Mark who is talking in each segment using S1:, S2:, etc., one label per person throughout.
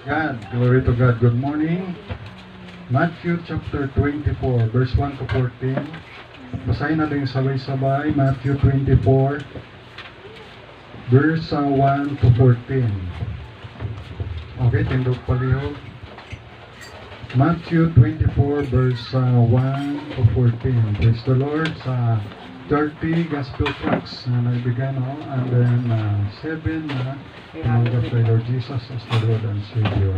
S1: God, glory to God. Good morning. Matthew chapter 24, verse 1 to 14. Basahin natin sabay-sabay. Matthew 24, verse 1 to 14. Okay, tindog palihog. Matthew 24, verse 1 to 14. Praise the Lord. Sa 30 gospel tracts na naibigan, no? And then 7 na tumanggap kay Lord Jesus as the Lord and Savior.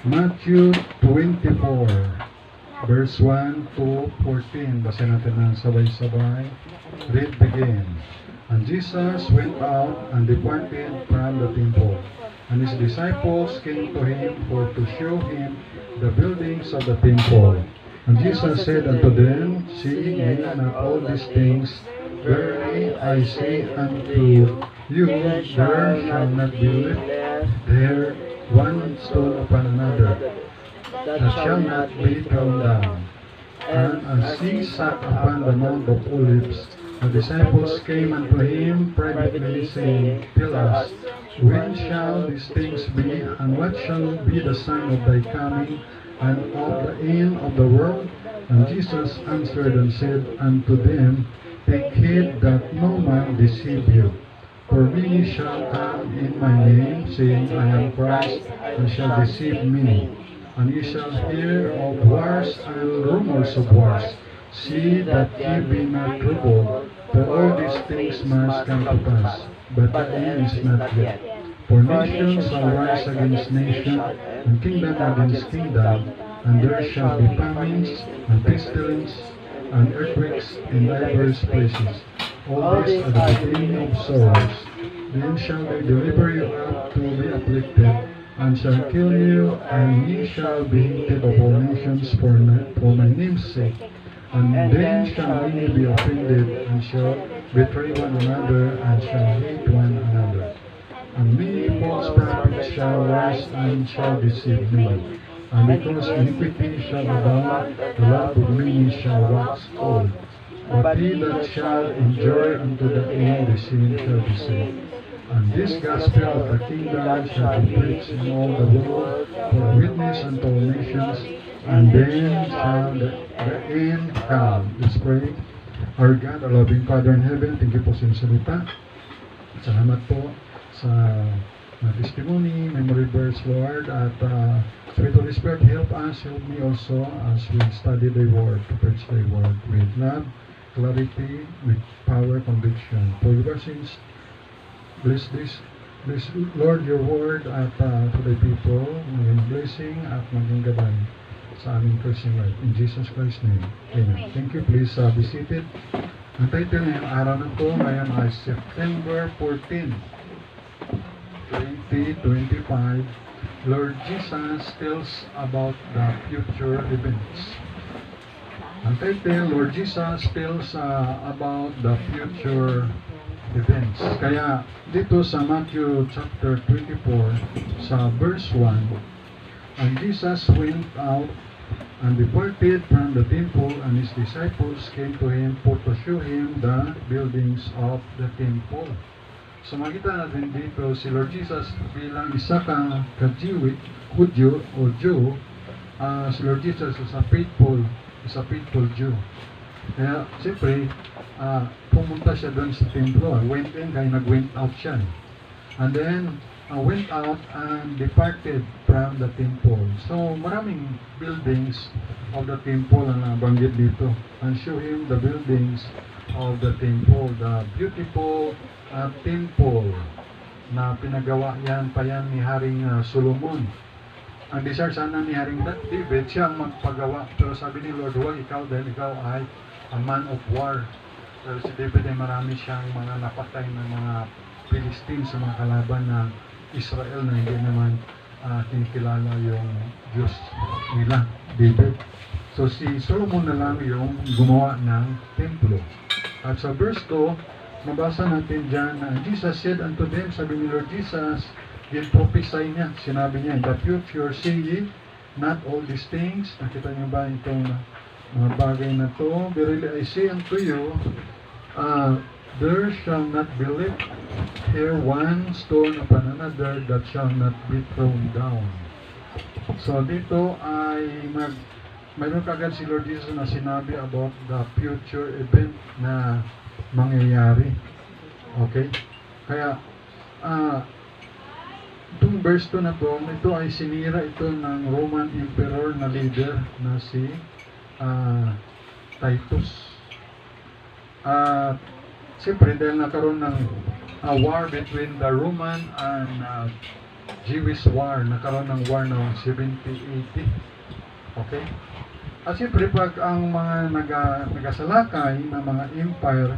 S1: Matthew 24, verse 1 to 14. Basahin natin ng sabay-sabay. Read begin. And Jesus went out and departed from the temple. And his disciples came to him for to show him the buildings of the temple. And Jesus said unto them, See ye not all these things? Verily I say unto you, there shall not be left there one stone upon another, that shall not be thrown down. And as he sat upon the Mount of Olives, the disciples came unto him privately, saying, Tell us, when shall these things be, and what shall be the sign of thy coming, and of the end of the world? And Jesus answered and said unto them, Take heed that no man deceive you. For many shall come in my name, saying, I am Christ, and shall deceive many. And ye shall hear of wars and rumors of wars. See that ye be not troubled, for all these things must come to pass, but the end is not yet. For nation shall rise against nation, and kingdom against kingdom, and there shall be famines, and pestilence, and earthquakes in divers places. All these are the beginning of sorrows. Then shall they deliver you up to be afflicted, and shall kill you, and ye shall be hated of all nations for my name's sake. And then shall many be offended, and shall betray one another, and shall hate one another. And many false prophets shall rise, and shall deceive many. And because iniquity shall abound, the love of many shall wax cold. But he that shall endure unto the end, the same shall be saved. And this gospel of the kingdom shall be preached in all the world for a witness unto all nations, and then shall the end come. Let's pray. Our God, our loving Father in heaven, thank you po sa iyong salita. Salamat po sa testimony, memory verse, Lord, at Sweet Holy Spirit, help us, help me also as we study the Word, to preach the Word with love, clarity, with power, conviction. For your blessings, bless this, bless Lord your Word at to the people, maging blessing at maging gabay sa aming Christian life. In Jesus Christ's name, Amen. Thank you. Please be seated. Ang title ngayong araw na ito ngayon ay September 14, 2025. Lord Jesus tells about the future events. Ang title, Lord Jesus tells about the future events. Kaya dito sa Matthew chapter 24 sa verse 1, and Jesus went out and departed from the temple, and his disciples came to him for to show him the buildings of the temple. So makita natin dito si Lord Jesus bilang isa ka Hudyo o Jew, si Lord Jesus is a faithful Jew. Kaya siyempre pumunta siya doon sa templo, went in kaya nag-went out siya. And then went out and departed from the temple. So maraming buildings of the temple na nabanggit dito, and show him the buildings of the temple, the beautiful temple na pinagawa pa yan ni Haring Solomon. Ang desire sana ni Haring David, siya ang magpagawa. Pero sabi ni Lord, huwag ikaw dahil ikaw ay a man of war. Pero si David ay marami siyang mga napatay na mga Philistine sa mga kalaban ng Israel na hindi naman kinikilala yung Diyos nila, David. So si Solomon na lang yung gumawa ng templo. At sa verse 2, mabasa natin dyan na Jesus said unto them, sabi ni Lord Jesus, prophesy niya, sinabi niya, in the future, say ye, not all these things. Nakita niyo ba itong mga bagay na to? Verily I say unto you, there shall not be left here one stone upon another that shall not be thrown down. So dito ay mayroon kagad si Lord Jesus na sinabi about the future event na mangyayari. Okay? Kaya, itong verse 2 na to, ito ay sinira ito ng Roman Emperor na leader na si Titus. Siyempre, dahil nagkaroon ng war between the Roman and Jewish war, nagkaroon ng war noong 70 AD. Okay? At siyempre, pag ang mga nagasalakay ng mga empire,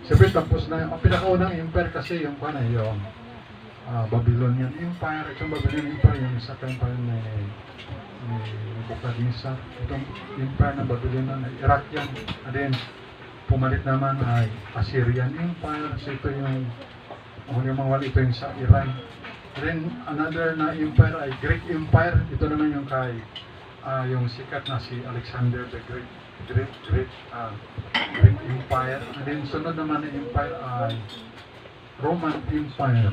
S1: siyempre tapos na, ang pinakaunang empire kasi yung Babylonian Empire. Itong Babylonian Empire, yung sa empire ni Nebuchadnezzar. Itong empire ng Babylonian, Iraq yan. And then, pumalit naman ay Assyrian Empire. So ito yung mga ito yung sa Iran. Then, another na empire ay Greek Empire. Ito naman yung yung sikat na si Alexander the Great Empire. And then sunod naman na empire ay Roman Empire.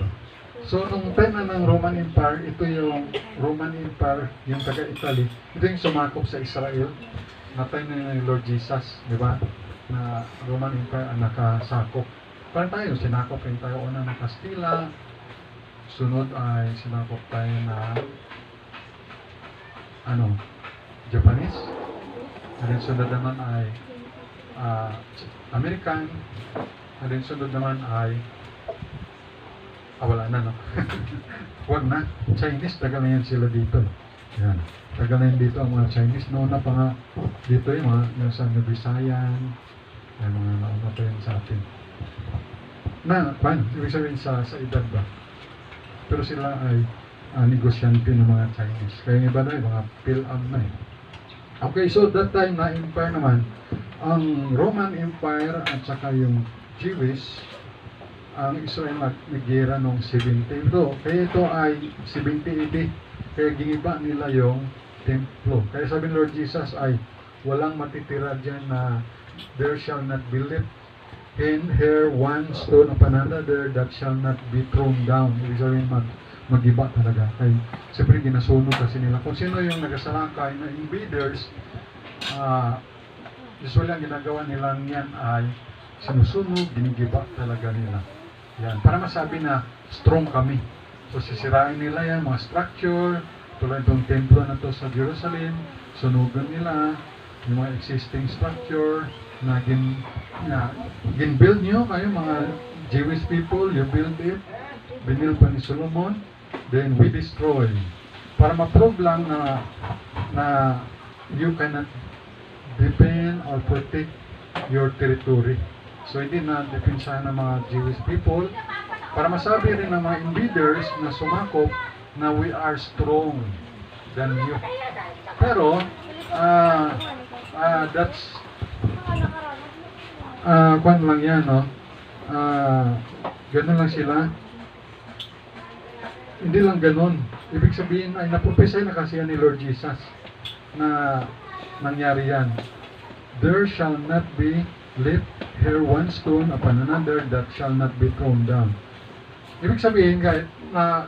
S1: So nung time na ng Roman Empire, ito yung Roman Empire, yung taga-Italy, ito yung sumakop sa Israel na time na yung Lord Jesus, di ba? Na Roman Empire ang nakasakop. Parang tayo, sinakop rin tayo una ng Kastila, sunod ay sinakop tayo na Japanese. And then sunod naman ay American. And then sunod naman ay wala na, no? Huwag na. Chinese, tagal na yan sila dito. Yan. Tagal na yan dito ang mga Chinese. Noon na pa nga dito yung sa Nubisayan. Yung mga nauna pa yan sa atin. Ibig sabihin sa edad ba? Pero sila ay negosyante ng mga Chinese. Kaya yung iba na mga Phil-Am na eh. Okay, so that time na empire naman, ang Roman Empire at saka yung Jewish, ang Israel nag-gira noong 70. Kaya ito ay 70 AD. Kaya giniba nila yung templo. Kaya sabi ni Lord Jesus ay walang matitira dyan na there shall not be left in here one stone upon another that shall not be thrown down. Ibig sabihin mag-iba talaga. Kaya siyempre ginasunog kasi nila. Kung sino yung nagasalakay na invaders, usually ang ginagawa nila yan ay sinusunog, ginigiba talaga nila. Yan, para masabi na strong kami. So sisirain nila yan, mga structure, tulad itong templo na to sa Jerusalem, sunugan nila, yung mga existing structure na gin-build nyo kayo, mga Jewish people, you build it, binil pa ni Solomon, then we destroy. Para ma-prove lang na you cannot defend or protect your territory. So hindi na depensahan ng mga Jewish people para masabi rin ng mga invaders na sumakop na we are strong than you. Pero that's kwan lang yan, no? Ganun lang sila. Hindi lang ganun. Ibig sabihin ay napropesay na kasi yan ni Lord Jesus na nangyari yan. There shall not be left here one stone upon another that shall not be thrown down. Ibig sabihin kahit na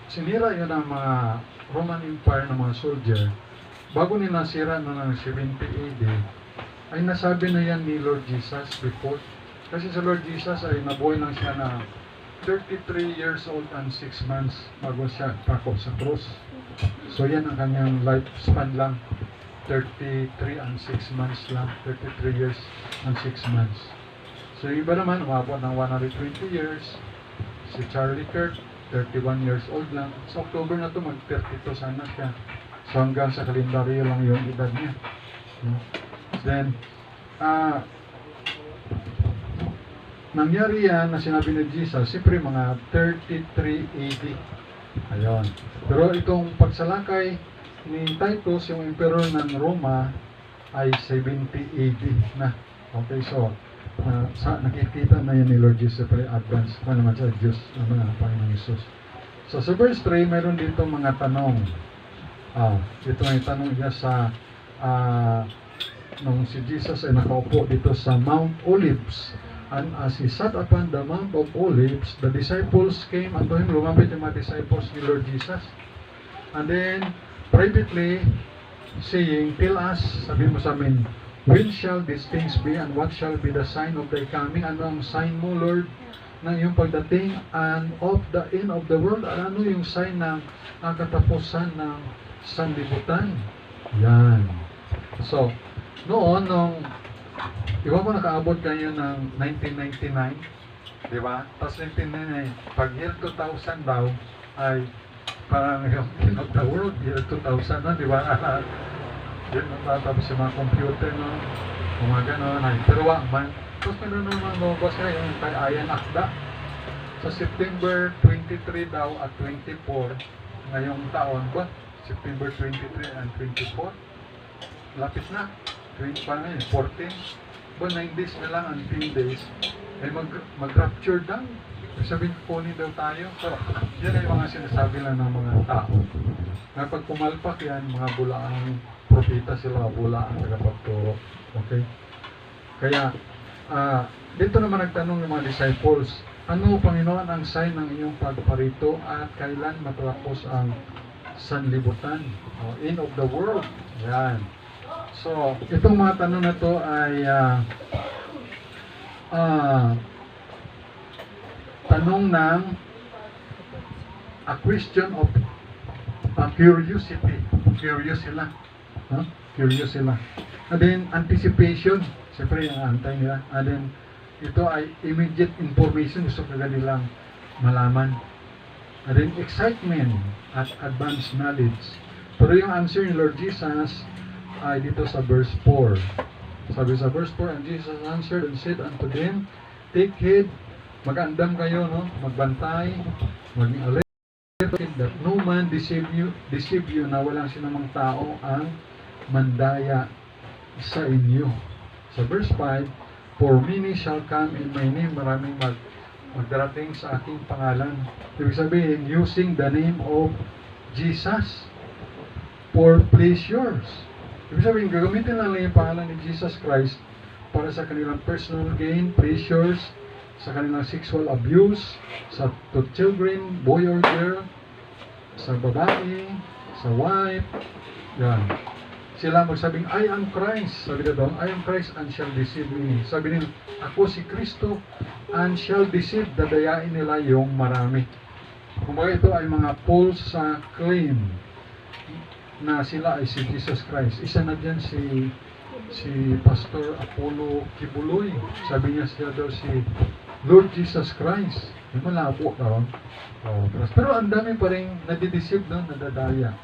S1: sinira yun ang mga Roman Empire ng mga soldier, bago nila sira noong 70 AD, ay nasabi na yan ni Lord Jesus before. Kasi sa Lord Jesus ay nabuhay lang siya na 33 years old and 6 months bago siya pakop sa cross. So yan ang kanyang lifespan lang. 33 and 6 months lang. 33 years and 6 months. So yung iba naman, umabot ng 120 years. Si Charlie Kirk, 31 years old lang. Sa October na to mag-32 sana siya. So hanggang sa kalendaryo lang yung edad niya. Then, nangyari yan na sinabi ni Jesus, siyempre mga 33 AD. Ayun. Pero itong pagsalakay ni Titus, yung emperor ng Roma, ay 70 AD na. Okay, so, nakikita na yan ni Lord Jesus, siyempre advance pa naman sa Diyos, Panginoong Jesus. So, sa verse 3, mayroon dito mga tanong. Ito may tanong niya sa nung si Jesus ay nakaupo dito sa Mount Olives. And as he sat upon the Mount of Olives, the disciples came unto him. Lumapit yung mga disciples ni Lord Jesus. And then, privately, saying, tell us, sabi mo sa amin, when shall these things be and what shall be the sign of thy coming? Ano ang sign mo, Lord, ng iyong pagdating and of the end of the world? Ano yung sign ng katapusan ng sanlibutan? Yan. So, noon, di ba po nakaabot kayo ng 1999? Di ba? Tapos 1999, pag year 2000 daw, ay parang yung end of the world, year 2000 na, di ba? Yun ang tatapos yung mga computer, no? Mga gano'n, ay, pero wag man. Tapos meron naman lumabas na yung Ayan Akda. Sa September 23 daw at 24, ngayong taon ba? September 23 and 24. Lapit na. 20 pa na yun, 14. Ba, 9 days na lang and 10 days. Ay mag-rapture daw. Sabihin, kunin daw tayo. So, yan ay mga sinasabi lang ng mga tao. Kapag pumalpak yan, mga bulaang propita sila, bulaang tagapagturo. Okay? Kaya, dito naman nagtanong yung mga disciples, ano, Panginoon, ang sign ng iyong pagparito at kailan matapos ang sanlibutan? End of the world. Yan. So, itong mga tanong na to ay tanong ng a question of curiosity. Curious sila. Curious sila. And then, anticipation. Siyempre, yung antay nila. And then, ito ay immediate information. Gusto ka nilang malaman. And then, excitement at advanced knowledge. Pero yung answer ni Lord Jesus ay dito sa verse 4. Sabi sa verse 4, and Jesus answered and said unto them, take heed, mag-andam kayo, no? Magbantay, maging alert, that no man deceive you na walang sinamang tao ang mandaya sa inyo. Sa verse 5, for many shall come in my name, maraming magdarating sa aking pangalan. Ibig sabihin, using the name of Jesus for pleasures. Ibig sabihin, gagamitin lang yung pangalan ni Jesus Christ para sa kanilang personal gain, pleasures, sa kanilang sexual abuse, to children, boy or girl, sa babae, sa wife, yan. Sila magsabing, I am Christ. Sabi na doon, I am Christ and shall deceive me. Sabi nila, ako si Kristo and shall deceive, dadayain nila yung marami. Kumbaga ito ay mga false claim na sila ay si Jesus Christ. Isa na dyan si Pastor Apollo Kibuloy. Sabi niya siya daw si Lord Jesus Christ. Yung malabo daw. Pero ang dami pa rin nadideceive doon, nadadaya.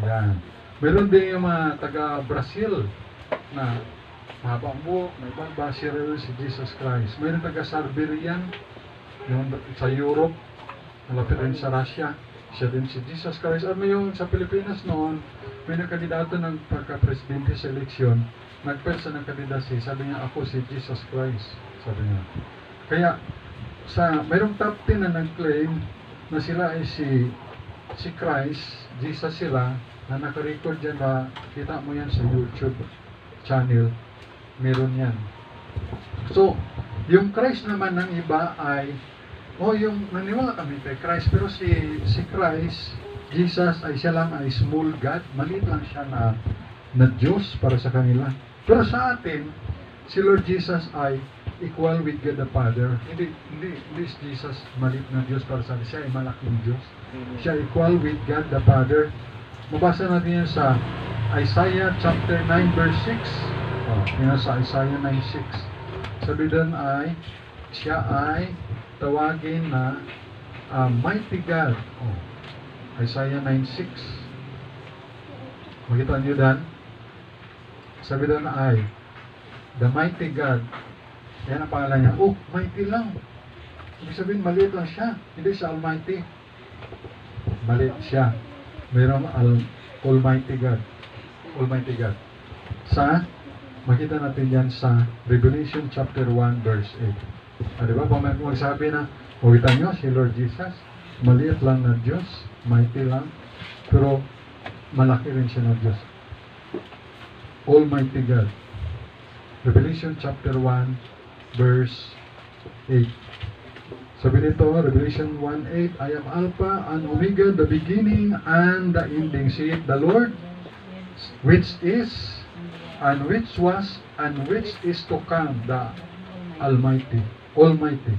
S1: Ayan. Meron din yung mga taga-Brazil na mahabang buhok, may bagbasir si Jesus Christ. Meron taga-Siberian, yung sa Europe, malapit rin sa Russia. Siya din si Jesus Christ. At may yung sa Pilipinas noon, may nagkandidato ng pagka-presidente sa eleksyon, nagpersa ng kandidasi, sabi niya, ako si Jesus Christ. Sabi niya. Kaya, mayroong top 10 na nag-claim na sila ay si Christ, Jesus sila, na naka-record dyan na, kita mo yan sa YouTube channel, meron yan. So, yung Christ naman ng iba ay, yung naniwala kami kay Christ, pero si Christ, Jesus ay siya lang ay small God, maliit lang siya na Diyos para sa kanila. Pero sa atin, si Lord Jesus ay equal with God the Father. Hindi si Jesus maliit na Diyos para sa kanila, siya ay malaking Diyos. Siya equal with God the Father. Mabasa natin yan sa Isaiah chapter 9 verse 6. Yan sa Isaiah 9:6. Sabi doon ay, siya ay tawagin na mighty God. Isaiah 9:6. Makita nyo doon? Sabi doon ay, the mighty God. Yan ang pangalan niya. Mighty lang. Ibig sabihin, maliit lang siya. Hindi siya almighty. Maliit siya. Mayroong Almighty God. Almighty God. Makita natin yan sa Revelation chapter 1 verse 8. Diba? Magsabi na, makita nyo si Lord Jesus, maliit lang na Diyos, mighty lang, pero malaki rin siya na Diyos. Almighty God. Revelation chapter 1 verse 8. Sabi nito, Revelation 1:8, I am Alpha and Omega, the beginning and the ending. See it, the Lord, which is, and which was, and which is to come, the Almighty. Almighty.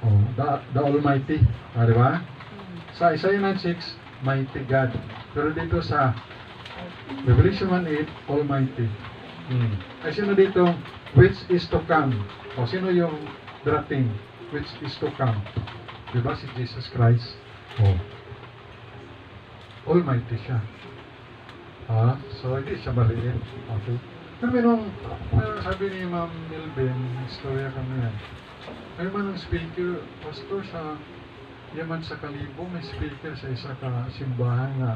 S1: Oh, the Almighty. Di ba? Sa Isaiah 9:6, Mighty God. Pero dito sa Revelation 1:8, Almighty. Ay sino dito? Which is to come. O sino yung darating? Which is to come. Diba si Jesus Christ? O. Almighty siya. So hindi siya maliit. Okay. Pero merong sabi ni Ma'am Milben, istorya kami yan. May man ng speaker, pastor sa Yaman sa Kalibo, may speaker sa isa ka simbahan nga.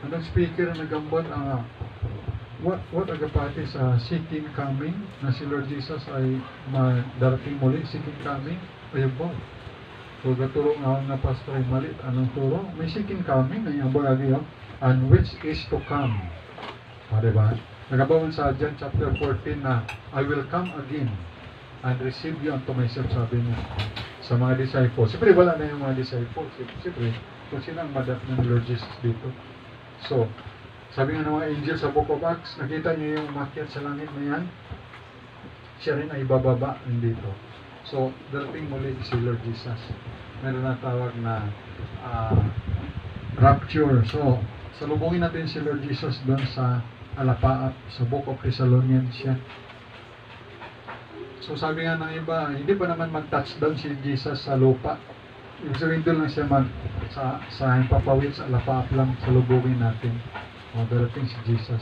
S1: Ang speaker na nagambot ang what agapati sa second coming na si Lord Jesus ay darating muli, second coming. Ayun po. So gatulong nga pastor ay mali. Anong turo? May second coming na yung bagay yun. And which is to come. Diba? Nagabawan sa John chapter 14 na I will come again and receive you unto myself, sabi niya sa mga disciples. Siyempre wala na yung mga disciples. Siyempre kung sino ang madap ng Lord Jesus dito. So sabi nga ng mga angel sa Book of Acts, nakita niyo yung umakyat sa langit na yan, siya rin ay bababa dito. So darating muli si Lord Jesus. Meron na tawag na rapture. So salubungin natin si Lord Jesus doon sa alapaap sa Book of Thessalonians siya. So sabi nga ng iba, hindi pa naman mag-touchdown si Jesus sa lupa. Ibig sabihin doon lang siya sa papawid sa alapaap lang, salubungin natin. Darating si Jesus.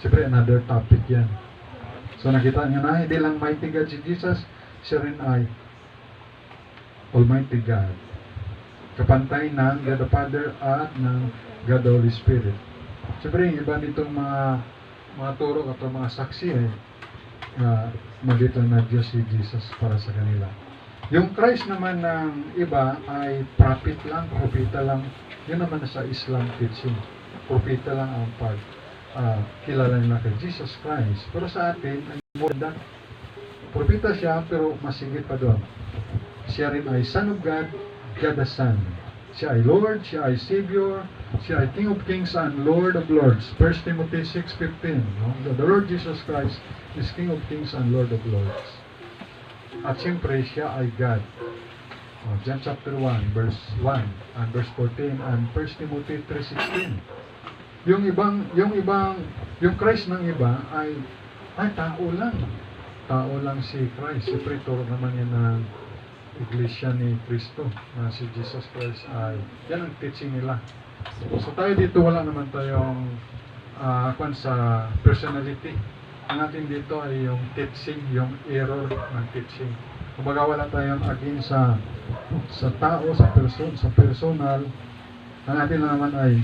S1: Siyempre another topic yan. So nakita nyo na, hindi lang mighty God si Jesus, siya rin ay Almighty God. Kapantay ng God the Father at ng God the Holy Spirit. Siyempre, iba nitong mga turo at mga saksi magdito na Diyos si Jesus para sa kanila. Yung Christ naman ng iba ay prophet lang, propeta lang. Yun naman sa Islam teaching. Propeta lang ang kilala nila kay Jesus Christ. Pero sa atin, ay more than propeta siya, pero masigit pa doon. Siya rin ay Son of God, God the Son. Siya ay Lord, siya ay Savior, siya ay King of Kings and Lord of Lords. 1 Timothy 6:15. No? The Lord Jesus Christ is King of Kings and Lord of Lords. At siyempre, siya ay God. John chapter 1, verse 1 and verse 14 and 1 Timothy 3:16. Yung Christ ng iba ay tao lang. Tao lang si Christ. Siyempre, turo naman yan ng Iglesia ni Cristo na si Jesus Christ ay yan ang teaching nila. So tayo dito wala naman tayong sa personality. Ang atin dito ay yung teaching, yung error ng teaching. Kumbaga wala tayong against sa tao, sa personal. Ang atin naman ay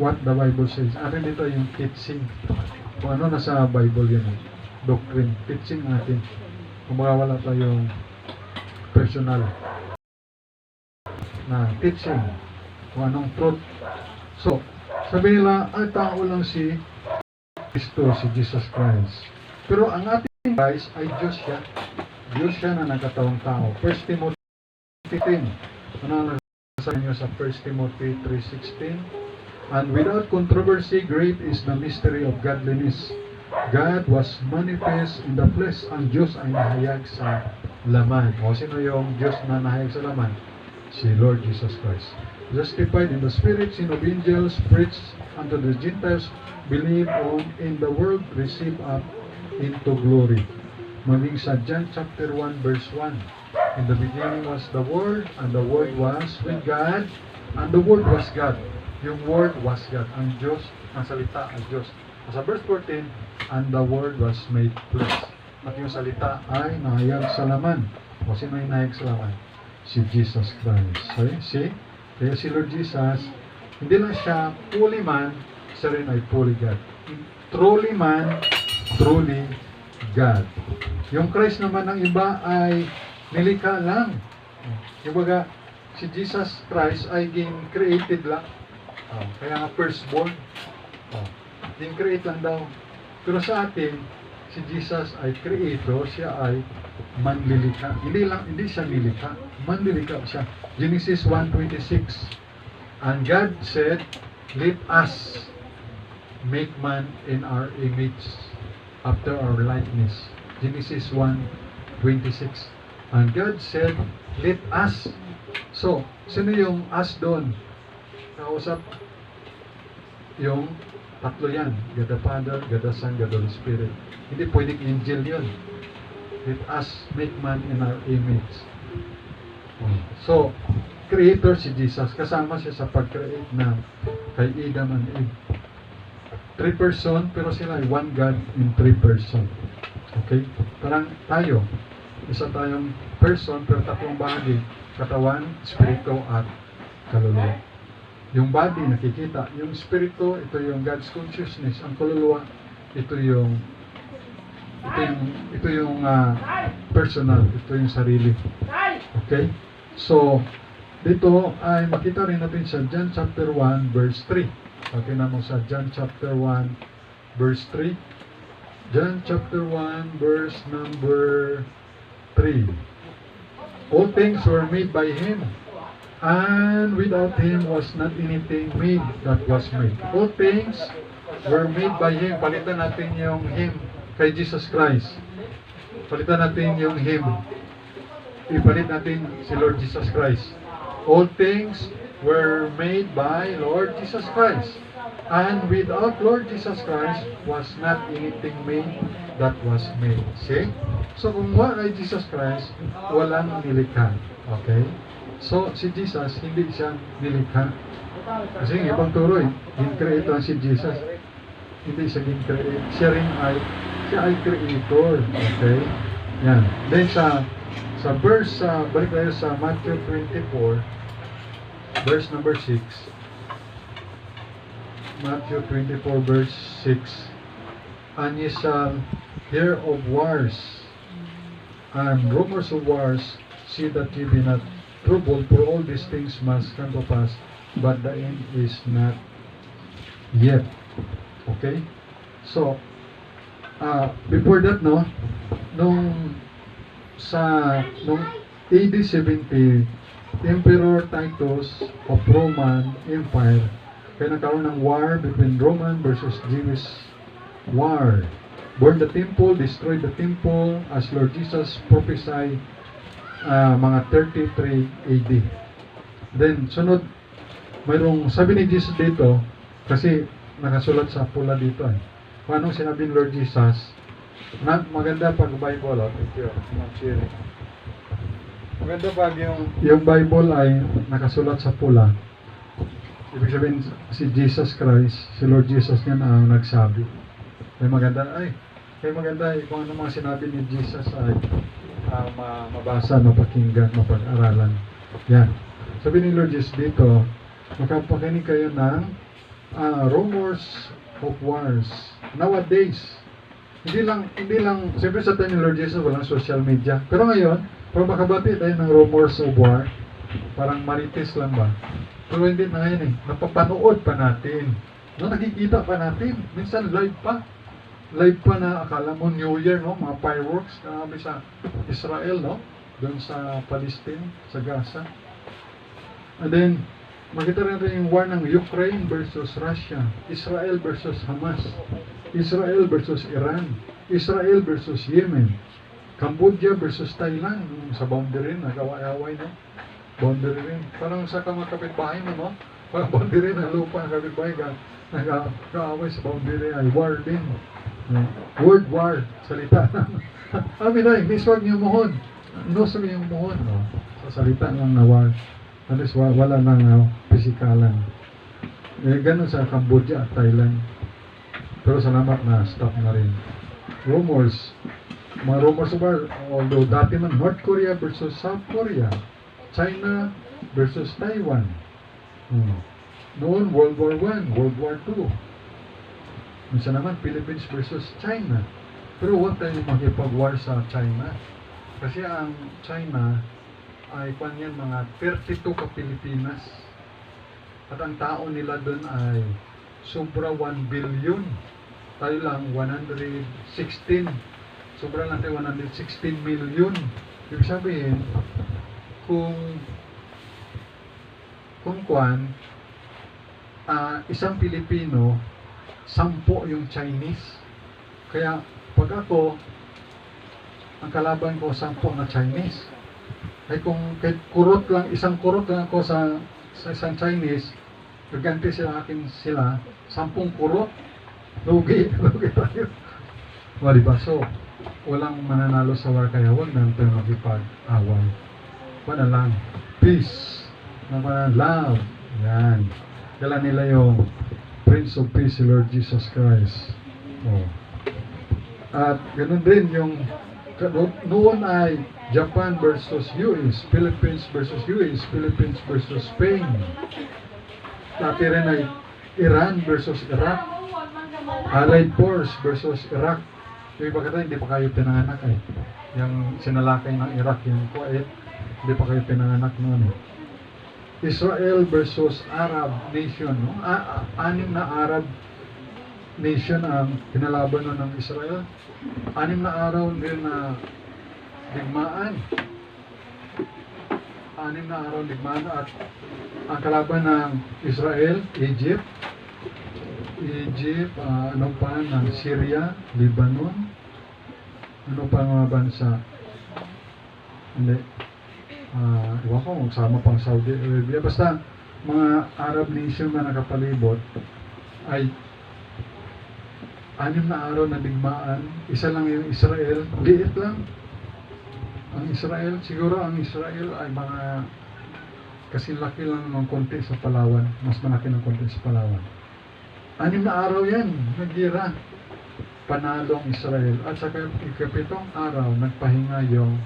S1: what the Bible says. Atin dito ay yung teaching. Kung ano nasa Bible yan, doctrine, teaching natin. Kumbaga wala tayong personal na teaching kung anong truth. So, sabi nila, ay tao lang si Kristo, si Jesus Christ. Pero ang ating Christ ay Diyos siya. Diyos siya na nagkatawang tao. 1 Timothy 10. Ano nasa inyo sa 1 Timothy 3:16? And without controversy, great is the mystery of godliness. God was manifest in the flesh, ang Diyos ay nahayag sa laman. O sino yung Diyos na nahayag sa laman? Si Lord Jesus Christ. Justified in the spirit, sin of angels, preached unto the Gentiles, believe on in the world, receive up into glory. Maging sa John chapter 1 verse 1. In the beginning was the Word, and the Word was with God, and the Word was God. Yung Word was God. Ang Diyos, ang salita ay Diyos. Sa verse 14, and the Word was made flesh. At yung salita ay nahayag sa laman. O sino yung nahayag sa laman? Si Jesus Christ. See? Kaya si Lord Jesus, hindi lang siya fully man, siya rin ay fully God. Truly man, truly God. Yung Christ naman ng iba ay nilikha lang. Yung baga, si Jesus Christ ay created lang. Kaya nga firstborn. Create lang daw. Pero sa atin, si Jesus ay creator, siya ay manlilikha. Hindi siya nilikha, manlilikha siya. Genesis 1:26. And God said, let us make man in our image, after our likeness. Genesis 1:26. And God said, let us. So, sino yung us doon? Kausap, yung tatlo yan. God the Father, God the Son, God the Holy Spirit. Hindi pwedeng angel yun. Let us make man in our image. So, creator si Jesus. Kasama siya sa pag-create na kay Adam and Eve. 3 person, pero sila ay one God in 3 person. Okay? Parang tayo. Isa tayong person, pero tatlong bahagi. Katawan, spirito, at kaluluwa. Yung body, nakikita. Yung spirito, ito yung God's consciousness. Ang kaluluwa, ito yung personal. Ito yung sarili. Okay? So, dito ay makita rin natin sa John chapter 1 verse 3. Okay na mo sa John chapter 1 verse 3. John chapter 1 verse number 3. All things were made by Him, and without Him was not anything made that was made. All things were made by Him. Palitan natin yung Him kay Jesus Christ. Palitan natin yung Him. Ipalit natin si Lord Jesus Christ. All things were made by Lord Jesus Christ. And without Lord Jesus Christ was not anything made that was made. See? So kung wala kay Jesus Christ, walang nilikha. Okay? So si Jesus, hindi siya nilikha. Kasi yung ibang turoy, in-create lang si Jesus. Hindi siya in-create. Siya ay creator. Okay? Yan. Then sa verse, balik tayo sa Matthew 24, verse number 6. Matthew 24 verse 6. And ye shall hear of wars and rumors of wars. See that ye be not troubled, for all these things must come to pass, but the end is not yet. Okay? So, before that, no, nung AD 70, Emperor Titus of Roman Empire, kaya nagkaroon ng war between Roman versus Jewish war. Burned the temple, destroyed the temple, as Lord Jesus prophesied, mga 33 AD. Then, sunod, mayroong sabi ni Jesus dito, kasi nakasulat sa pula dito kung anong sinabi ni Lord Jesus, maganda pag Bible, thank you, Ma'am Sherry. Maganda pag yung Bible ay nakasulat sa pula. Ibig sabihin, si Jesus Christ, si Lord Jesus yan ang nagsabi. Kaya maganda, kung ano mga sinabi ni Jesus ay mabasa, mapakinggan, mapag-aralan. Yan. Sabi ni Lord Jesus dito, makapakinig kayo ng rumors of wars. Nowadays, hindi lang, siyempre sa time ni Lord Jesus, walang social media. Pero ngayon, pag makabati tayo ng rumors of war, parang marites lang ba? Pero hindi na ngayon napapanood pa natin. Nakikita pa natin. Minsan live pa. Live pa na akala mo New Year, no? Mga fireworks kami sa Israel, no? Doon sa Palestine, sa Gaza. And then, makita rin yung war ng Ukraine versus Russia. Israel versus Hamas. Israel versus Iran. Israel versus Yemen. Cambodia versus Thailand. Sa boundary rin, nag-away-away, no? Boundary rin. Parang sa mga kapitbahay mo, no? Parang boundary rin, ang lupa ng kapitbahay ka. Nag-aaway sa boundary ay war din. Word war, salita. Amin na, miswag niyo mohon. Inosog niyo mohon, no? Sa salita lang na war. At least wala nang pisikalan. Ganun sa Cambodia at Thailand. Pero salamat na stop na rin. Rumors. Mga rumors of war, although dati man North Korea versus South Korea. China versus Taiwan. Noon, World War I, World War II. Minsan naman, Philippines versus China. Pero huwag tayo makipag-war sa China. Kasi ang China ay kanyan mga 32 ka Pilipinas. At ang tao nila doon ay sobra 1 billion. tayo lang 116. Sobrang lang tayo 116 million. Ibig sabihin, kung isang Pilipino, 10 yung Chinese. Kaya pag ako, ang kalaban ko 10 na Chinese. Ay kung kahit isang kurot lang ako sa isang Chinese, gaganti sila 10 kurot. Lugi tayo. O diba? So, walang mananalo sa war, kaya huwag na tayo makipag-away. Wala lang. Peace. Love. Yan. Dala nila yung Prince of Peace, si Lord Jesus Christ. Oh. At ganun din yung noon ay Japan versus US, Philippines versus US, Philippines versus Spain. Dati rin ay Iran versus Iraq, Allied Force versus Iraq. Yung iba kata, hindi pa kayo pinanganak eh. Yung sinalakay ng Iraq, yung Kuwait, hindi pa kayo pinanganak noon eh. Israel versus Arab nation, no? 6 na Arab nation ang kinalaban nun ng Israel. 6 na araw din na digmaan. 6 na araw digmaan at ang kalaban ng Israel, Egypt, ano pa ng Syria, Lebanon, ano pa mga bansa? Hindi. Iwan ko, magsama pang Saudi Arabia. Basta, mga Arab nation na nakapalibot ay 6 na araw na digmaan. Isa lang yung Israel. Liit lang. Ang Israel, siguro ang Israel ay mga kasi laki lang ng konti sa Palawan. Mas malaki ng konti sa Palawan. 6 na araw yan. Nagira. Panalo ang Israel. At sa ikapitong araw, nagpahinga yung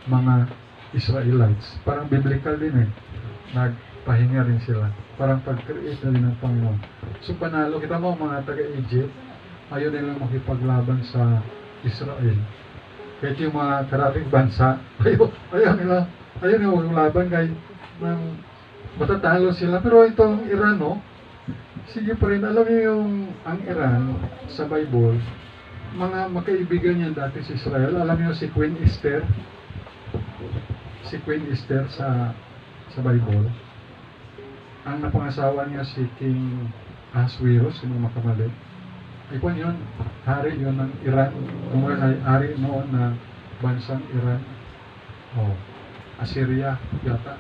S1: mga Israelites. Parang biblical din eh. Nagpahinga rin sila. Parang pag-create na din ng Panginoon. So panalo. Kita mo mga taga-Egypt, ayaw nilang makipaglaban sa Israel. Kahit yung mga karating bansa, ayaw nila maglaban kahit matatalo sila. Pero itong Iran, no? Sige pa rin. Alam niyo yung ang Iran sa Bible, mga makaibigan niya dati sa Israel. Alam niyo si Queen Esther? Si Queen Esther sa Bible, ang napangasawa niya si King Ahasuerus, yung makamali. Ay kung yun, hari yun ng Iran. Kung ay hari noon na bansang Iran. Assyria yata.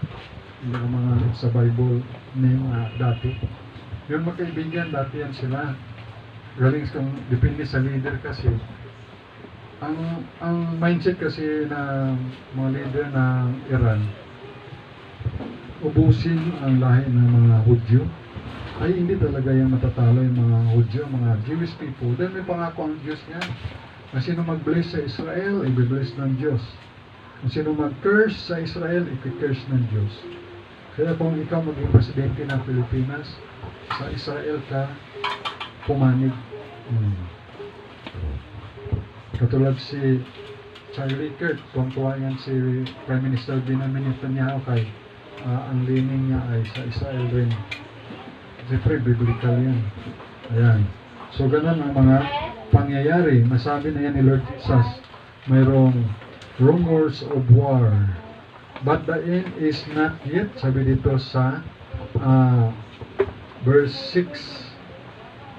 S1: Hindi ko mga sa Bible name dati. Yun magkaibigan, dati yan sila. Galing kung depende sa leader kasi. Ang mindset kasi ng mga leader ng Iran, ubusin ang lahi ng mga Hudyo, ay hindi talaga yung matatalo yung mga Hudyo, mga Jewish people. Dahil may pangako ang Diyos niyan. Kung sino mag-bless sa Israel, i-bless ng Diyos. Kung sino mag-curse sa Israel, i-curse ng Diyos. Kaya kung ikaw maging presidente ng Pilipinas, sa Israel ka pumanig. Katulad si Charlie Kirk, tuwang-tuwa yan si Prime Minister Benjamin Netanyahu kay ang leaning niya ay sa Israel rin. Siyempre, biblical yan. Ayan. So, ganun ang mga pangyayari. Masabi na yan ni Lord Jesus. Mayroong rumors of war. But the end is not yet. Sabi dito sa verse 6.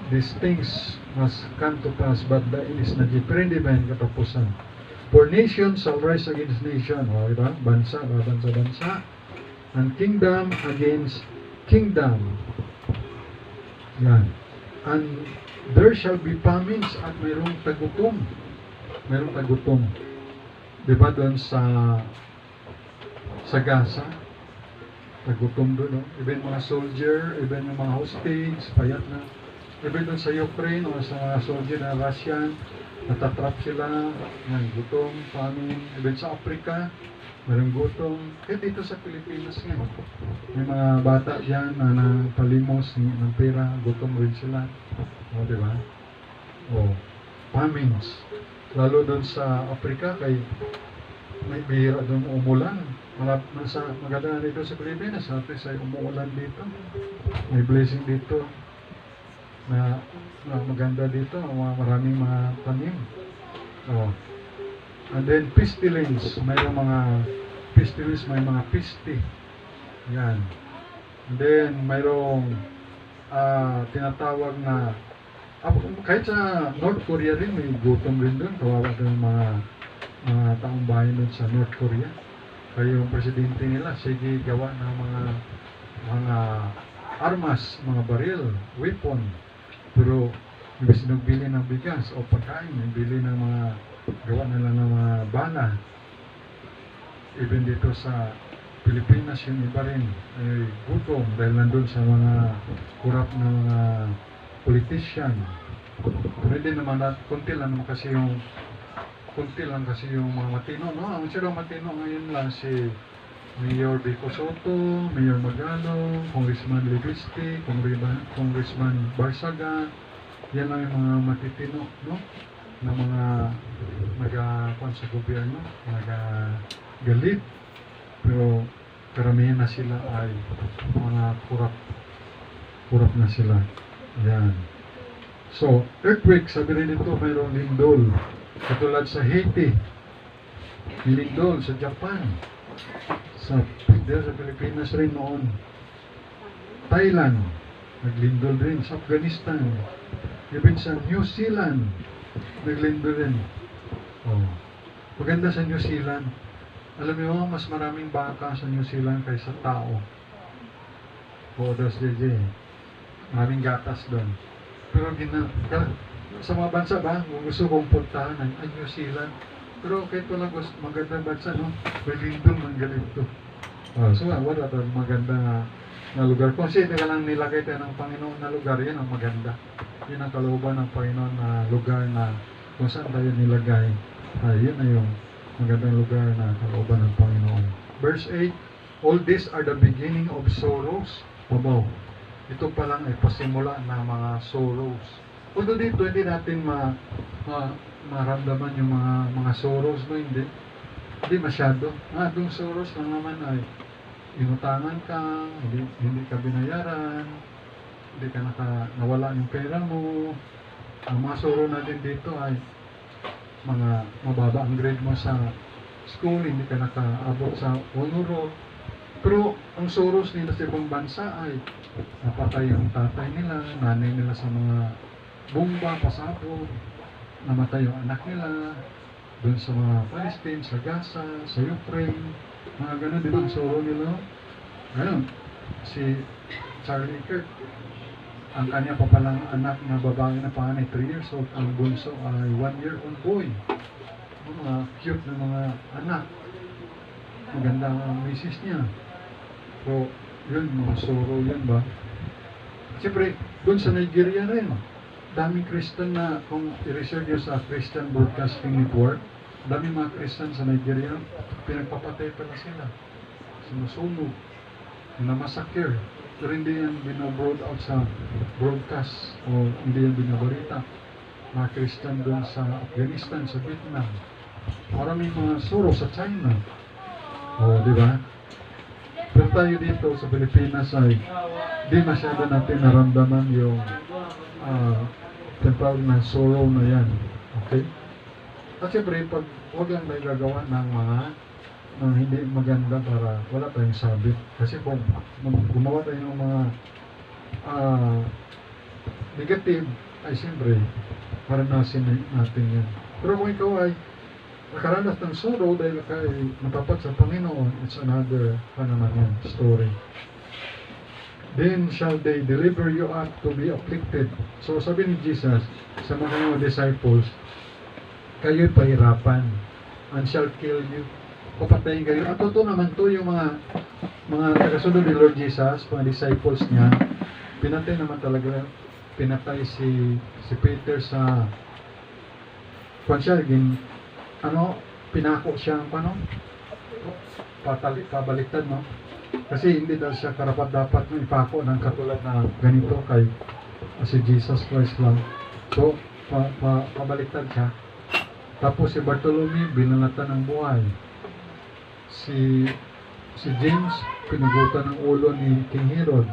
S1: These things must come to pass, but the end is not yet. Pero hindi ba yung katapusan? For nation shall rise against nation. O, diba? Bansa, bansa. And kingdom against kingdom. Yan. And there shall be famines at mayroong tagutom. Mayroong tagutom. Diba doon sa Gaza? Tagutom doon, no? Even mga soldier, even yung mga hostage, payat na. Even doon sa Ukraine o sa mga soldier na Russian, natatrap sila, ng gutom, famine. Even sa Africa, mayroong gutom. Kaya dito sa Pilipinas nga, may mga bata dyan na napalimos ng pera, gutom rin sila. O, diba? O, famines. Lalo doon sa Africa, kay may bihira doon umulan. Maganda dito sa Pilipinas, at least ay umuulan dito. May blessing dito. na maganda dito, maraming mga tanim. Oh. And then pestilence, mayroong mga pestilence, may mga peste. Yan. And then mayroong tinatawag na kahit sa North Korea rin may gutom rin doon, kawawa doon mga taong bayan doon sa North Korea. Kaya yung presidente nila, sige gawa ng mga armas, mga baril, weapon. Pero imbes nagbili ng bigas o pagkain, nagbili ng mga gawa nila ng mga bala. Even dito sa Pilipinas, yung iba rin ay gutom dahil nandun sa mga kurap na mga politician. Pero hindi naman, konti lang kasi yung mga matino, no? Ang sila matino ngayon lang si Mayor Vico Soto, Mayor Magalong, Congressman Leguiste, Congressman Barsaga. Yan lang yung mga matitino, no? Na mga nag-akuan sa gobyerno, nag-galit. Pero karamihan na sila ay mga kurap na sila. Yan. So, earthquake, sabi rin ito, mayroong lindol. Katulad sa Haiti, lindol sa Japan, sa Pilipinas rin noon. Thailand, naglindol rin. Sa Afghanistan, even sa New Zealand, naglindol rin. Oh. Maganda sa New Zealand. Alam niyo, mas maraming baka sa New Zealand kaysa tao. Bodos JJ. Maraming gatas doon. Pero sa mga bansa ba, kung gusto kong puntahan ang New Zealand. Pero kahit wala magandang bansa, no? May lindol man ganito. So, wala ito maganda na lugar. Kung sino ka lang nilagay tayo ng Panginoon na lugar, yan ang maganda. Yan ang kalooban ng Panginoon na lugar na kung saan tayo nilagay. Yun na yung magandang lugar na kalooban ng Panginoon. Verse 8, all these are the beginning of sorrows. Pabaw. Ito pa lang ay pasimula ng mga sorrows. Although dito, hindi natin maramdaman yung mga sorrows, no? Hindi masyado. Itong sorrows lang naman ay inutangan ka, hindi ka binayaran, hindi ka nawala yung pera mo. Ang mga sorrow natin dito ay mga mababa ang grade mo sa school, hindi ka nakaabot sa honor roll. Pero ang sorrows nila sa ibang bansa ay napatay ang tatay nila, nanay nila sa mga bomba, pasabog, namatay yung anak nila, doon sa mga Palestine, sa Gaza, sa Ukraine, mga ganun din ang sorrow nila. Ngayon, si Charlie Kirk, ang kanya pa palang anak na babae na panganay, 3 years old, ang bunso ay 1-year-old boy. Mga cute na mga anak. Maganda ang misis niya. So, yun, mga sorrow yun ba? Siyempre, doon sa Nigeria rin, daming Christian na, kung i-research nyo sa Christian Broadcasting Network, daming mga Christian sa Nigeria, pinagpapatay pala sila. Sinusunog, namasakir. Pero hindi yan binobroad out sa broadcast o hindi yan binabarita. Mga Christian doon sa Afghanistan, sa Vietnam. Maraming mga sorrow sa China. Di ba? Pero tayo dito sa Pilipinas ay di masyado natin naramdaman yung temporal na sorrow na yan. Okay? At siyempre, huwag lang tayo gagawa ng mga hindi maganda para wala tayong sabit. Kasi kung gumawa tayo ng mga negative, ay siyempre, maranasin natin yan. Pero kung ikaw ay nakaranas ng sorrow dahil kay matapat sa Panginoon, it's another story. Then shall they deliver you up to be afflicted. So sabi ni Jesus sa mga disciples, kayo'y pahirapan and shall kill you. Papatayin kayo. At totoo naman to yung mga tagasunod ni Lord Jesus, mga disciples niya, pinatay naman talaga. Pinatay si Peter sa pinako siya pabaliktad, no? Kasi hindi daw siya karapat-dapat na ipako ng katulad na ganito kay si Jesus Christ lang. So, pabaliktad siya. Tapos si Bartolome, binalatan ng buhay. Si James, pinugutan ng ulo ni King Herod.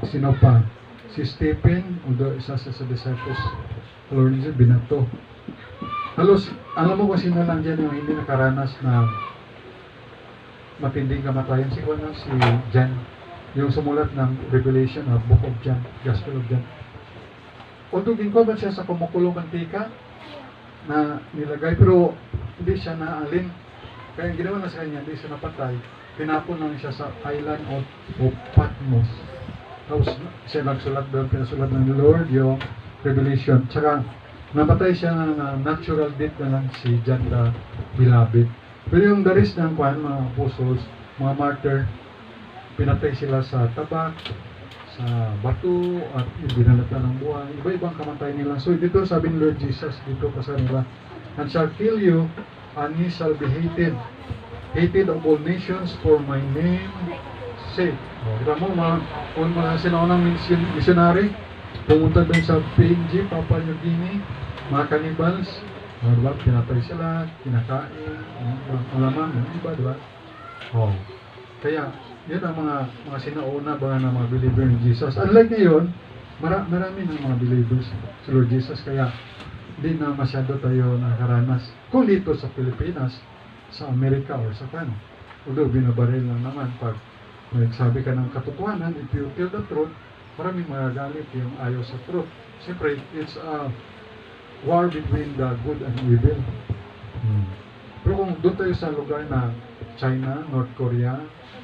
S1: Sino pa? Si Stephen, although isa sa disciples, Lord Jesus, binato. Halos, alam mo kung sino lang dyan yung hindi nakaranas na matinding kamatayan? Si John, yung sumulat ng Revelation, Book of John, Gospel of John. Although ginkoban siya sa kumukulong mantika na nilagay, pero hindi siya naalin. Kaya ginawa na sa kanya, hindi siya napatay. Tinapon lang siya sa island of Patmos. Tapos siya nagsulat doon, pinasulat ng Lord yung Revelation. Tsaka namatay siya ng natural death na lang si John the Beloved. Pero yung the rest ng mga apostles, mga martyr, pinatay sila sa tabak, sa bato, at binalatan ng buhay. Iba-ibang kamatay nila. So dito sabi ni Lord Jesus, dito pa sa nila, and shall kill you, and he shall be hated. Hated of all nations for my name sake. Kita mo, kung mga sinaunang missionary, pumunta dun sa PNG, Papua New Guinea, mga cannibals, diba? Pinatay sila, kinakain, alaman, iba, diba? Oh. Kaya, yun ang mga sinauna ba ng mga believer in Jesus. Unlike ngayon, marami ng mga believers sa Lord Jesus, kaya hindi na masyado tayo nakaranas. Kung dito sa Pilipinas, sa Amerika or sa Canada, although binabaril lang naman pag nagsabi ka ng katotohanan, if you tell the truth, maraming magagalit yung ayaw sa truth. Siyempre, it's a war between the good and evil. Pero kung doon tayo sa lugar na China, North Korea,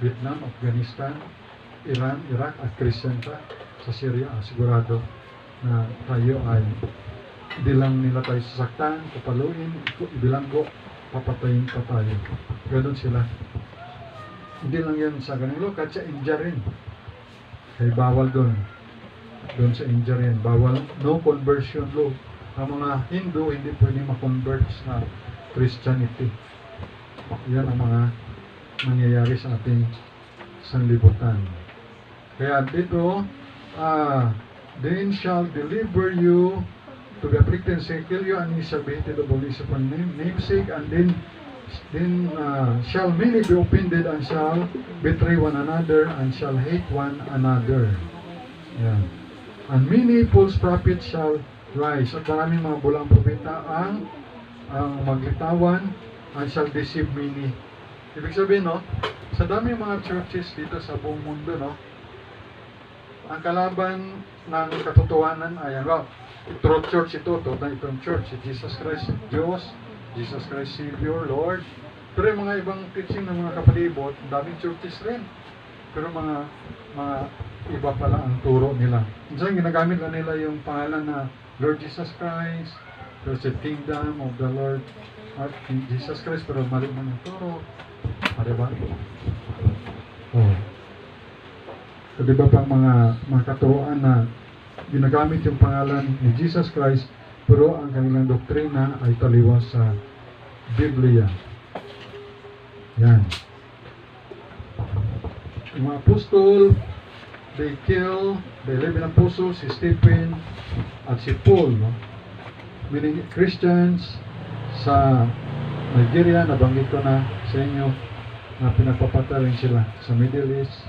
S1: Vietnam, Afghanistan, Iran, Iraq, at Christian pa, sa Syria, sigurado na tayo ay hindi lang nila tayo sasaktan, papaluin, ibilanggo, papatayin pa tayo. Ganon sila. Hindi lang yan sa ganilo, kahit sa India rin. Kaya bawal doon. Doon sa India rin. Bawal, no conversion law. Ang mga Hindu, hindi pwede ma-convert sa Christianity. Yan ang mga nangyayari sa ating sanlibutan. Kaya dito, then shall deliver you to the afflicted, and shall kill you, and he shall be hated of all his namesake, and then shall many be offended, and shall betray one another, and shall hate one another. Yan. And many false prophets shall rise. At maraming mga bulang propeta ang maglitawan, and shall deceive many. Ibig sabihin, no, sa dami mga churches dito sa buong mundo, no, ang kalaban ng katotohanan ay, truth church ito, itong church, si Jesus Christ, Diyos, Jesus Christ Savior, Lord. Pero yung mga ibang teaching ng mga kapalibot, daming churches rin. Pero mga iba pala ang turo nila. Minsan ginagamit lang nila yung pangalan na Lord Jesus Christ, there's a kingdom of the Lord Jesus Christ, pero mali man ang turo. Diba? Oh. So, diba pang mga katuroan na ginagamit yung pangalan ni Jesus Christ, pero ang kanilang doktrina ay taliwas sa Biblia. Yan. Yung mga apostol, the 11 apostles, si Stephen at si Paul, no? Meaning Christians sa Nigeria, nabanggit ko na sa inyo na pinagpapatay rin sila sa Middle East.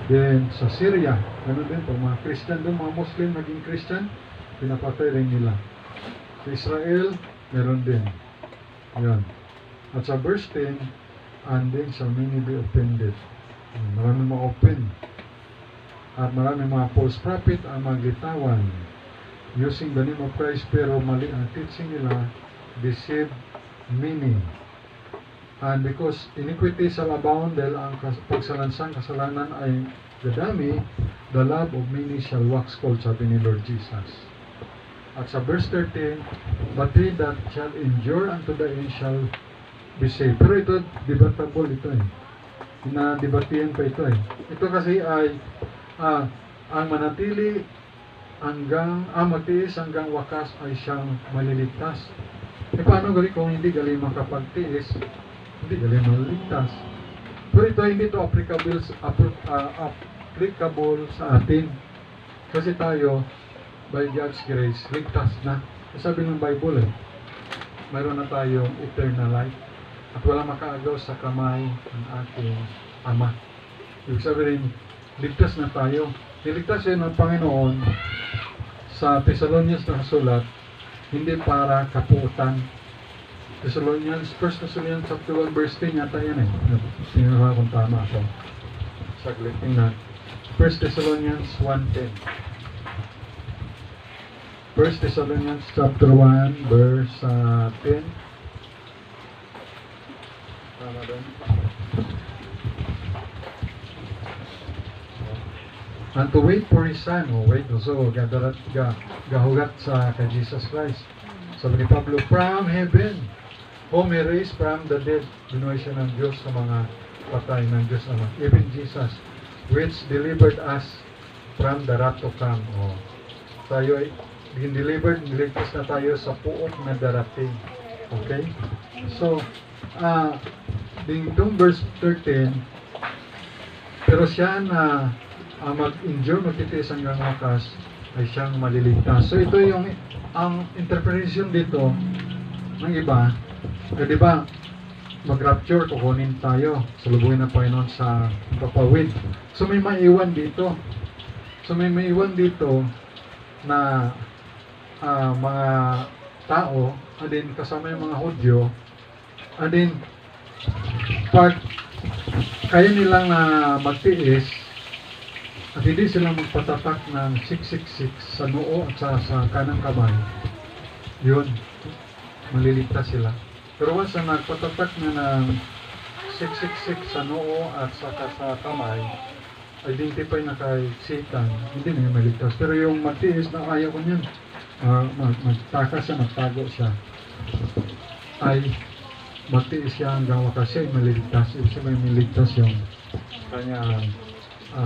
S1: Then sa Syria, ganoon din po, mga Christian doon, mga Muslim naging Christian, pinapatay rin nila. Sa Israel, meron din. Yan. At sa verse 10, and then shall many be offended. Maraming ma-open. At maraming mga false prophet ang maglitawan using the name of Christ, pero mali ang teaching nila, deceive many. And because iniquity shall abound, dahil ang pagsalansang kasalanan ay dadami, the love of many shall wax cold, sabi ni Lord Jesus. At sa verse 13, but he that shall endure unto the end shall be saved. Pero ito, debatable ito eh. Dinadebatihan pa ito eh. Ito kasi ay ang manatili magtiis hanggang wakas ay siyang maliligtas. E paano gali kung hindi gali makapagtiis, hindi gali maliligtas? Pero ito hindi ito applicable sa atin. Kasi tayo, by God's grace, ligtas na. Sabi ng Bible mayroon na tayong eternal life at wala makaagaw sa kamay ng ating Ama. Ibig sabihin, ligtas na tayo. Niligtas yun ng Panginoon sa Thessalonians na sulat, hindi para kaputan. Thessalonians, 1 Thessalonians chapter 1 verse 10 yata yan eh. Tingnan ko kung tama ako. Saglit tingnan. 1 Thessalonians 1:10. 1 Thessalonians chapter 1 verse 10. Tama doon. And to wait for His Son, so gahugat sa kay Jesus Christ. Sabi ni Pablo, from heaven, whom He raised from the dead, binuhay siya ng Diyos sa mga patay ng Diyos Ama. Even Jesus, which delivered us from the wrath to come. Tayo ay delivered, niligtas na tayo sa puot na darating. Okay? So, ding verse 13, pero siya na mag-endure, magtitiis hanggang wakas, ay siyang maliligtas. So ito yung ang interpretation dito ng iba, di ba, mag-rapture, kukunin tayo, salubungin ng Panginoon sa papawid. So may maiwan dito. Na mga tao, and then kasama yung mga Hudyo, and then pag kaya nilang magtiis, at hindi sila magpatatak ng 666 sa noo at sa kanang kamay, yun, maliligtas sila. Pero once na nagpatatak na ng 666 sa noo at sa kamay, identify na kay Satan, hindi na yung maligtas. Pero yung magtiis na ayaw ko niyan, magtakas siya, magtago siya, ay magtiis siya hanggang wakas siya, maligtas. Ibig sabihin maligtas yung kanyang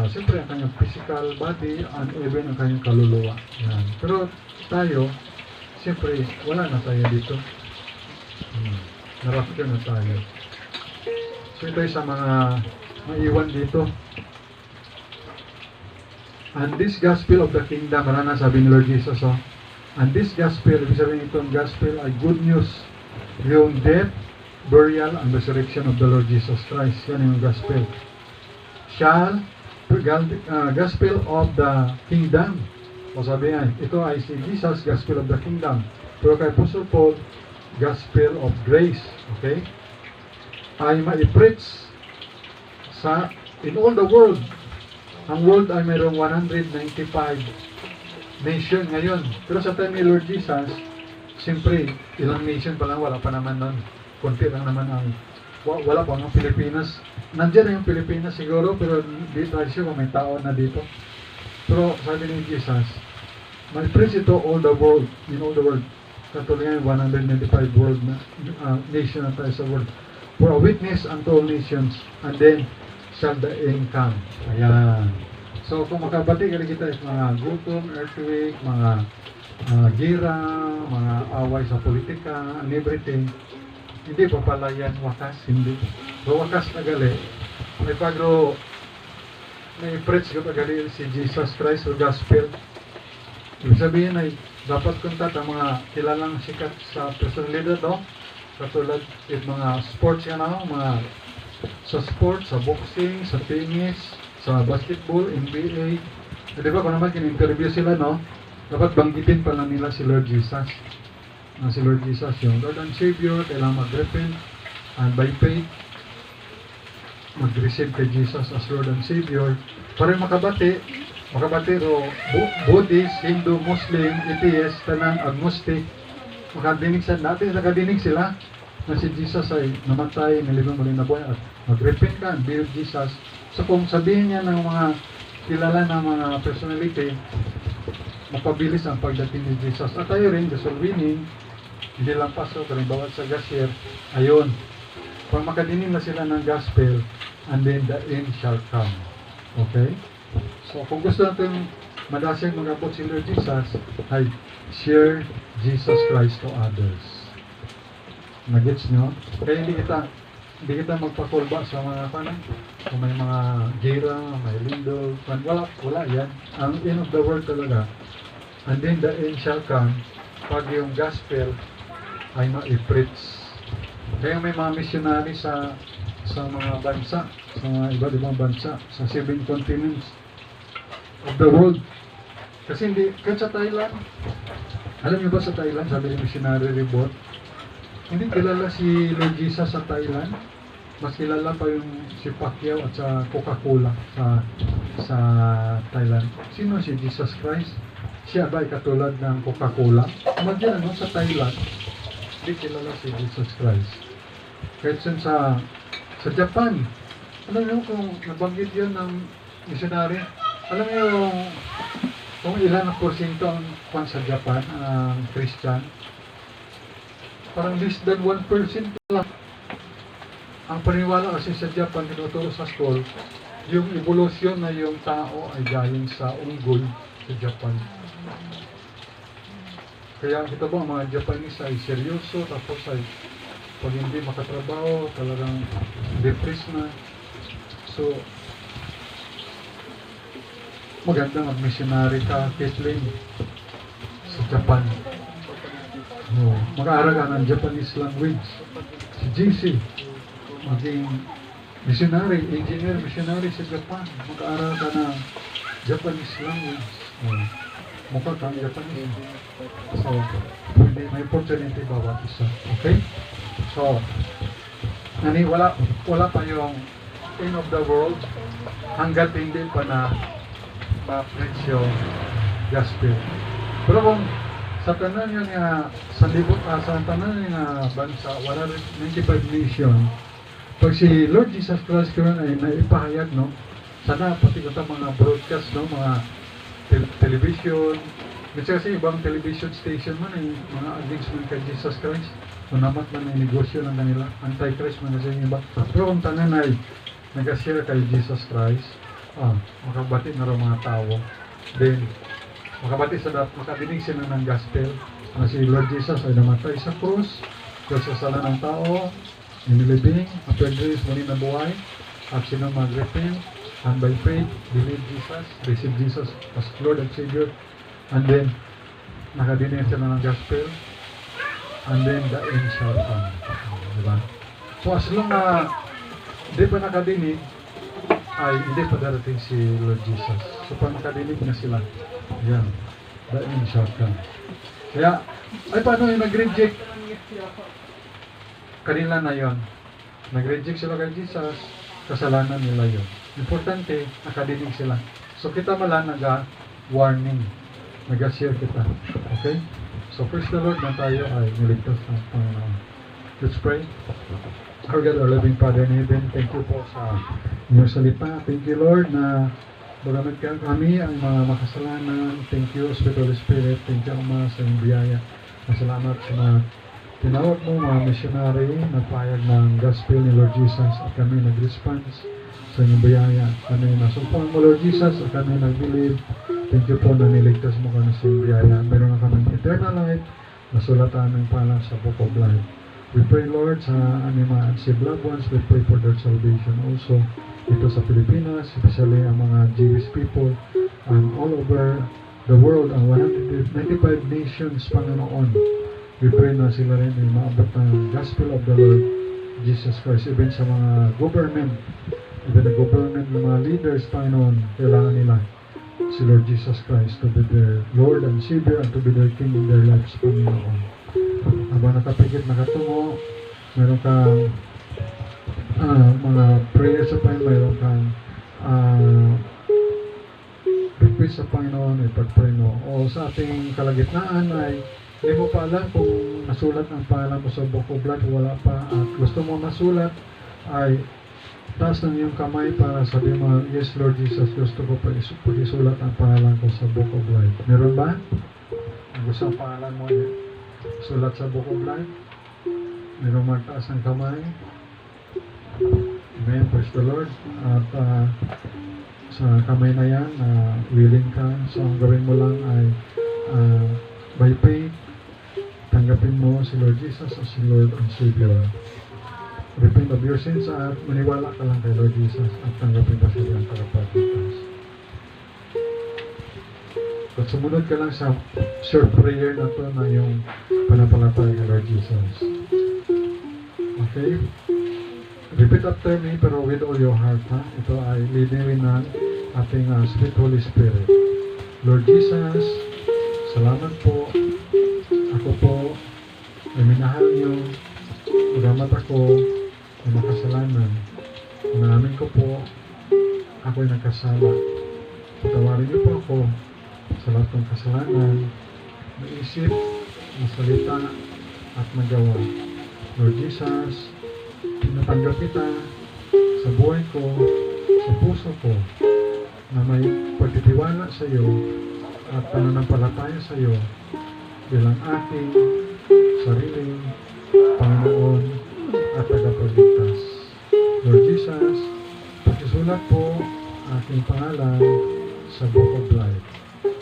S1: siyempre ang kanyang physical body and even ang kanyang kaluluwa. Yan. Pero tayo, siyempre wala na tayo dito. Narapture na tayo. So ito sa mga maiwan dito. And this gospel of the kingdom, marana sabi ni Lord Jesus, and this gospel, ibig sabihin itong gospel ay good news. Yung death, burial, and resurrection of the Lord Jesus Christ. Yan yung gospel. Gospel of the kingdom. O sabi nga, ito ay si Jesus, gospel of the kingdom. Pero kay Apostle Paul, gospel of grace. Okay? Ay ma-preach in all the world. Ang world ay mayroong 195 nation ngayon. Pero sa time ni Lord Jesus, siyempre, ilang nation pa lang, wala pa naman nun. Kunti lang naman wala pa ang Pilipinas. Nandiyan na yung Pilipinas siguro, pero di tayo sure kung may tao na dito. Pero sabi ni Jesus, may preach ito all the world, in all the world. Katuloy nga 195 world na nation na tayo sa world. For a witness unto all nations, and then shall the end come. Ayan. So kung makabati kita sa mga gutom, earthquake, mga gira, mga away sa politika, and everything, hindi pa pala yan wakas, hindi. So wakas na gali, may pagro, may preach ko gali si Jesus Christ o gospel. Ibig sabihin ay dapat kontat ang mga kilalang sikat sa personalidad, no? Katulad yung mga sports yan, no? Mga sa sports, sa boxing, sa tennis, sa basketball, NBA. Di ba kung naman kin-interview sila, no? Dapat banggitin pala nila si Lord Jesus. Si Lord Jesus, yung Lord and Savior, kailangan mag-repent and by faith mag-receive kay Jesus as Lord and Savior para makabati ro Buddhist, Hindu, Muslim, Atheist, tanang agnostic, makadinig sa natin, nakadinig sila na si Jesus ay namatay, nilibang muli na buhay at mag-repent ka and be with Jesus. So kung sabihin niya ng mga kilala na mga personality, mapabilis ang pagdating ni Jesus. At tayo rin, the soul winning, hindi lang pasok, rin bawat sa gasyer, ayun, pag makadinig na sila ng gospel, and then the end shall come. Okay? So, kung gusto natin madasig mag-abot si Lord Jesus, ay share Jesus Christ to others. Nagets nyo? Kaya hindi kita magpakulba sa mga kung may mga gira, may lindol, wala yan. Ang end of the world talaga, and then the end shall come, pag yung gospel ay ma-preach. Kaya may mga missionary sa mga bansa, sa mga iba't ibang bansa, sa 7 continents. of the world. Kasi hindi, kahit sa Thailand, alam niyo ba sa Thailand, sabi ni Missionary Report, hindi kilala si Lord Jesus sa Thailand. Mas kilala pa yung si Pacquiao at sa Coca-Cola sa Thailand. Sino si Jesus Christ? Siya ba ay katulad ng Coca-Cola? Imagine, sa Thailand, hindi kilala si Jesus Christ. Kahit sa Japan, alam niyo kung nabanggit yun ng missionary, alam niyo kung ilan ang porsyento ang sa Japan, ang Christian, parang less than 1% lang. Ang paniniwala kasi sa Japan, tinuturo sa school, yung evolution na yung tao ay galing sa unggoy sa Japan. Kaya ito ba, ang mga Japanese ay seryoso, tapos ay pag hindi makatrabaho, talagang depressed na. So, maganda mag-missionary ka, Kathleen, sa Japan. Mag-aaral ka ng Japanese language. Si JC, maging missionary, engineer, missionary sa Japan. Mag-aaral ka ng Japanese language. Mukha kang Japanese. So, hindi may opportunity bawat isa. Okay? So, wala pa yung end of the world hanggat hindi pa na ma-preach yung gospel. Pero kung sa tanan yun nga, sa tanan yun nga bansa, 195 nation, pag si Lord Jesus Christ karon ay naipahayag, no? Sana pati ko mga broadcast, no? Mga television, kasi ibang television station man ay mga against man kay Jesus Christ. So namat man ang negosyo ng kanila, anti-Christ man kasi yung iba. Pero kung tanan ay nag-share kay Jesus Christ, makabati na rin mga tao. Then, makabati sa makadinig sila ng gospel na si Lord Jesus ay namatay sa krus dahil sa sala ng tao, inilibing, after grace, muli na buhay, at sila mag-repent, and by faith, believe Jesus, receive Jesus as Lord and Savior, and then, nakadinig sila ng gospel, and then the end shall come. Diba? So as long na hindi pa nakadinig, ay hindi pa darating si Lord Jesus. So pag nakadinig na sila, yan, the end shall come. Kaya, ay paano yung nag-reject? Kanila na yon. Nag-reject sila kay Jesus, kasalanan nila yon. Importante, nakadinig sila. So kita mala nag-warning, nag-share kita. Okay? So praise the Lord na tayo ay niligtas ng Panginoon. Let's pray. Our God, our loving Father in heaven, thank you po sa inyong salita. Thank you, Lord, na bagamit kami ang mga makasalanan. Thank you, Holy Spirit. Thank you, Ama, sa inyong biyaya. Salamat sa mga tinawag mo, mga missionary, nagpayag ng gospel ni Lord Jesus at kami nag-response sa inyong biyaya. Kami nasumpuan mo, Lord Jesus, at kami nag-believe. Thank you po na niligtas mo kami sa inyong biyaya. Meron na kami eternal life, nasulatan ng pala sa Book of Life. We pray, Lord, sa aming mga unsaved loved ones, we pray for their salvation also dito sa Pilipinas, especially ang mga Jewish people and all over the world, ang 195 nations, Panginoon. We pray na sila rin ay maabot ng gospel of the Lord Jesus Christ, even sa mga government, even the government, ng mga leaders, Panginoon, kailangan nila si Lord Jesus Christ to be their Lord and Savior and to be their King in their lives, Panginoon. Habang nakapigit, nakatungo, meron kang mga prayers sa Panginoon, meron kang request sa Panginoon, ipag-pray mo. O sa ating kalagitnaan ay hindi mo pa alam kung nasulat ang pangalan mo sa Book of Life, wala pa, at gusto mo masulat, ay taas ng iyong kamay para sabihin mo, yes Lord Jesus, gusto ko pa isulat ang pangalan ko sa Book of Life. Meron ba? Gusto ang pangalan mo sulat sa Book of Life? Meron magtaas ng kamay? Amen, praise the Lord. At sa kamay na yan, willing ka. So ang gawin mo lang ay by faith, tanggapin mo si Lord Jesus as si Lord and Savior. Repent of your sins at maniwala ka lang kay Lord Jesus at tanggapin ka siya ang tagapagligtas. At sumunod ka lang sa short prayer na to na yung panampalataya kay Lord Jesus. Okay? Repeat after me pero with all your heart, ha? Ito ay leading rin na ating sweet Holy Spirit. Lord Jesus, salamat po. Ako po ay minahal niyo. Magamat ako ay makasalanan. Inamin ko po, ako ay nagkasala. Patawarin niyo po ako sa lahat ng kasalanan, naisip, nasalita, at nagawa. Lord Jesus, pinatanggap kita sa buhay ko, sa puso ko, na may pagtitiwala sa iyo at pananampalataya sa iyo bilang aking sariling Panginoon at tagapagligtas. Lord Jesus, pakisulat po aking pangalan sa Book of Life.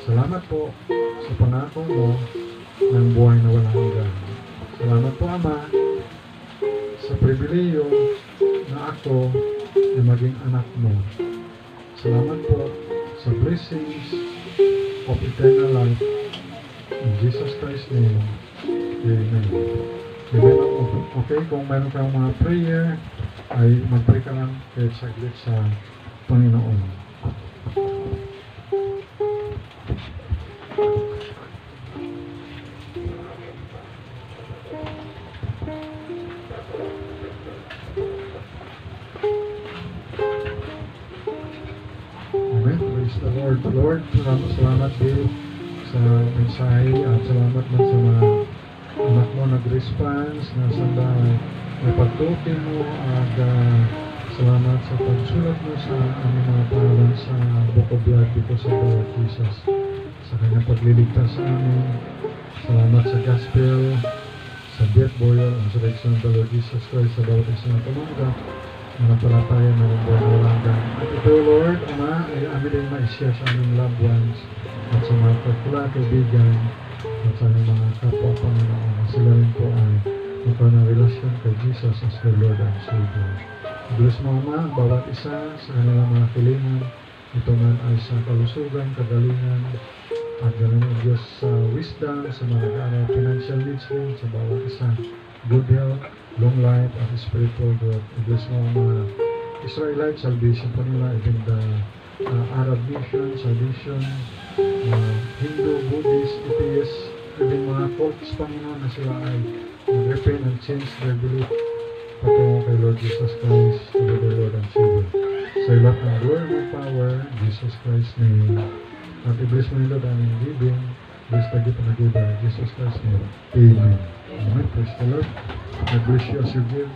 S1: Salamat po sa pangako mo ng buhay na walang hanggan. Salamat po, Ama, sa pribileyo na ako ay maging anak mo. Salamat po sa blessings of eternal life. In Jesus Christ's name, Amen. Amen. Okay, kung mayroon kang mga prayer, ay mag-pray ka lang kahit saglit sa Panginoon. Amen. Praise the Lord. Lord, salamat din sa mensahe at salamat man sa mga anak mo nag-response na sandahay may pagtukin mo at salamat sa pagsulat mo sa aming mga pangalan sa Book of Life because of the Lord Jesus, sa kanyang pagliligtas sa amin. Salamat sa gospel, sa death, burial, and resurrection of the Lord Jesus Christ sa bawat isa na tumanggap manampalataya na ng buhay na walang hanggan. At ito, Lord, Ama, ay amin din ma-share sa aming loved ones at sa mga kakula, kaibigan at sa aming mga kapwa Panginoon. Sila rin po ay magkaroon ng relasyon kay Jesus as their Lord and Savior. Bless mo, Ama, ang bawat isa sa kanilang mga kilingan. Ito man ay sa kalusugan, kagalingan, at ganoon ang Diyos sa wisdom, sa mga nag-aaral, financial needs din sa bawat isa. Good health, long life, at spiritual growth. Bless mo ang mga Israelite salvation po nila, even the Arab nation, salvation, Hindu, Buddhist, atheist, even mga cults, Panginoon, na sila ay mag-repent and change their belief patungo kay Lord Jesus Christ, to be their Lord and Savior. Sa ilat ng glory and power, Jesus Christ's name. At i-bless mo nila daming giving, bless the gift and the giver, Jesus Christ's name. Amen. Amen. Praise the Lord. I bless you as you give.